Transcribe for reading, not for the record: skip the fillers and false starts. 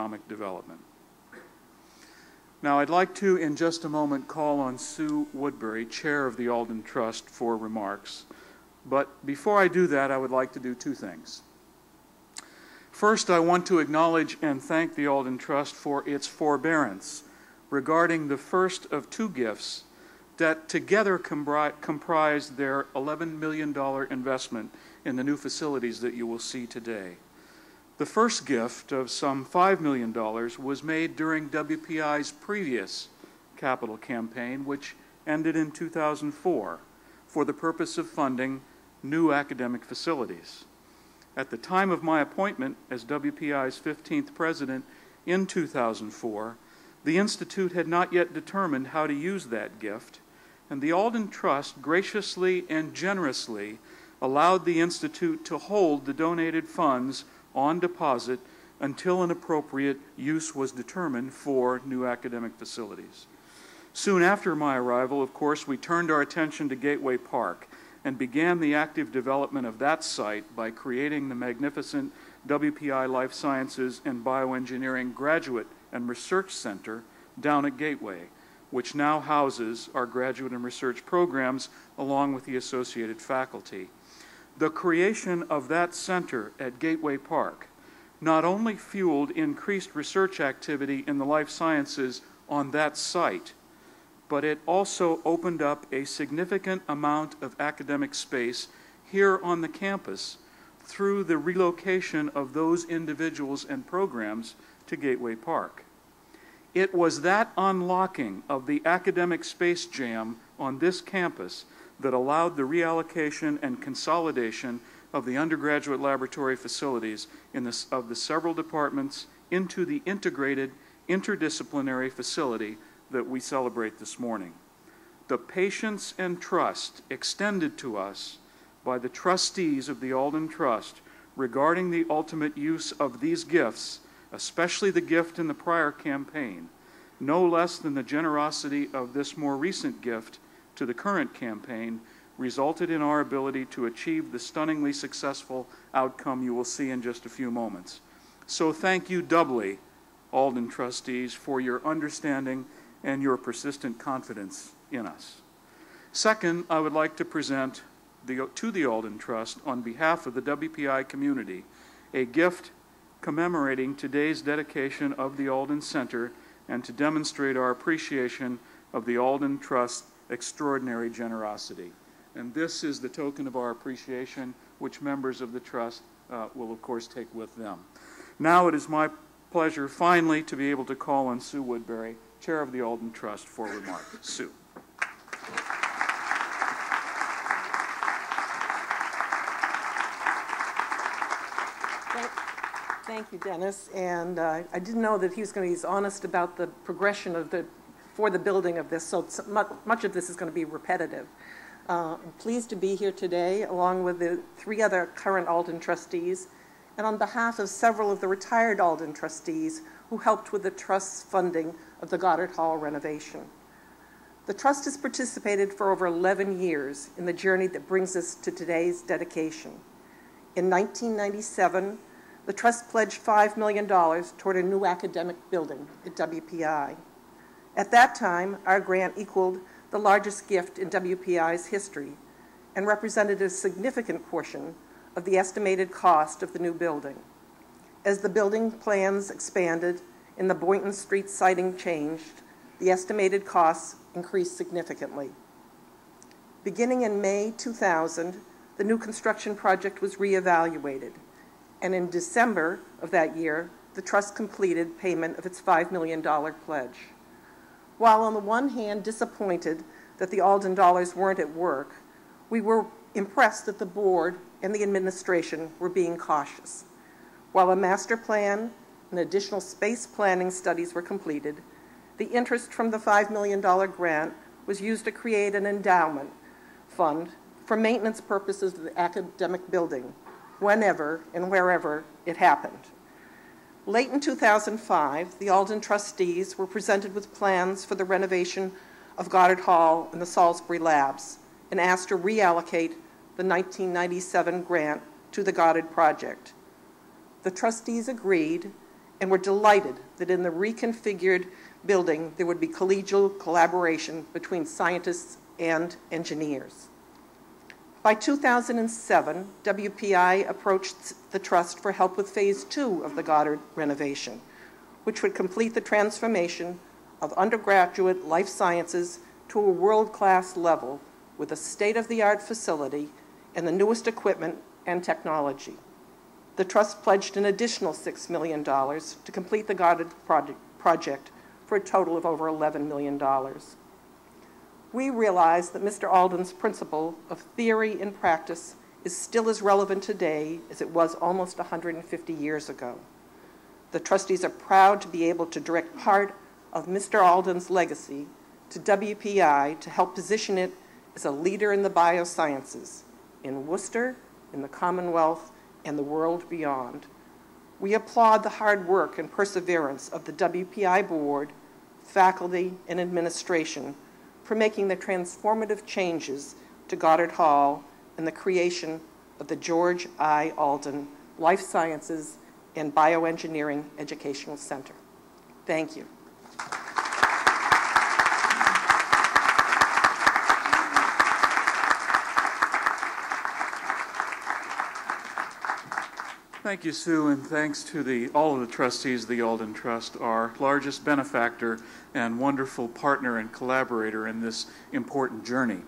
economic development. Now, I'd like to, in just a moment, call on Sue Woodbury, Chair of the Alden Trust, for remarks. But before I do that, I would like to do two things. First, I want to acknowledge and thank the Alden Trust for its forbearance regarding the first of two gifts that together comprise their $11 million investment in the new facilities that you will see today. The first gift of some $5 million was made during WPI's previous capital campaign, which ended in 2004, for the purpose of funding new academic facilities. At the time of my appointment as WPI's 15th president in 2004, the Institute had not yet determined how to use that gift, and the Alden Trust graciously and generously allowed the Institute to hold the donated funds on deposit until an appropriate use was determined for new academic facilities. Soon after my arrival, of course, we turned our attention to Gateway Park and began the active development of that site by creating the magnificent WPI Life Sciences and Bioengineering Graduate and Research Center down at Gateway, which now houses our graduate and research programs along with the associated faculty. The creation of that center at Gateway Park not only fueled increased research activity in the life sciences on that site, but it also opened up a significant amount of academic space here on the campus through the relocation of those individuals and programs to Gateway Park. It was that unlocking of the academic space jam on this campus that allowed the reallocation and consolidation of the undergraduate laboratory facilities of the several departments into the integrated interdisciplinary facility that we celebrate this morning. The patience and trust extended to us by the trustees of the Alden Trust regarding the ultimate use of these gifts, especially the gift in the prior campaign, no less than the generosity of this more recent gift to the current campaign, resulted in our ability to achieve the stunningly successful outcome you will see in just a few moments. So thank you doubly, Alden trustees, for your understanding and your persistent confidence in us. Second, I would like to present to the Alden Trust, on behalf of the WPI community, a gift commemorating today's dedication of the Alden Center and to demonstrate our appreciation of the Alden Trust's extraordinary generosity. And this is the token of our appreciation, which members of the Trust will, of course, take with them. Now it is my pleasure, finally, to be able to call on Sue Woodbury, Chair of the Alden Trust, for remarks. Sue. Thank you, Dennis. And I didn't know that he was going to be as honest about the progression of for the building of this, so much of this is going to be repetitive. I'm pleased to be here today, along with the 3 other current Alden trustees, and on behalf of several of the retired Alden trustees who helped with the Trust's funding of the Goddard Hall renovation. The Trust has participated for over 11 years in the journey that brings us to today's dedication. In 1997, the Trust pledged $5 million toward a new academic building at WPI. At that time, our grant equaled the largest gift in WPI's history and represented a significant portion of the estimated cost of the new building. As the building plans expanded and the Boynton Street siting changed, the estimated costs increased significantly. Beginning in May 2000, the new construction project was reevaluated, and in December of that year, the Trust completed payment of its $5 million pledge. While on the one hand disappointed that the Alden dollars weren't at work, we were impressed that the board and the administration were being cautious. While a master plan and additional space planning studies were completed, the interest from the $5 million grant was used to create an endowment fund for maintenance purposes of the academic building, whenever and wherever it happened. Late in 2005, the Alden trustees were presented with plans for the renovation of Goddard Hall and the Salisbury Labs and asked to reallocate the 1997 grant to the Goddard project. The trustees agreed, and were delighted that in the reconfigured building there would be collegial collaboration between scientists and engineers. By 2007, WPI approached the Trust for help with Phase 2 of the Goddard renovation, which would complete the transformation of undergraduate life sciences to a world-class level with a state-of-the-art facility and the newest equipment and technology. The Trust pledged an additional $6 million to complete the Goddard project for a total of over $11 million. We realize that Mr. Alden's principle of theory and practice is still as relevant today as it was almost 150 years ago. The trustees are proud to be able to direct part of Mr. Alden's legacy to WPI to help position it as a leader in the biosciences in Worcester, in the Commonwealth, and the world beyond. We applaud the hard work and perseverance of the WPI board, faculty, and administration for making the transformative changes to Goddard Hall and the creation of the George I. Alden Life Sciences and Bioengineering Educational Center. Thank you. Thank you, Sue, and thanks to all of the trustees of the Alden Trust, our largest benefactor and wonderful partner and collaborator in this important journey.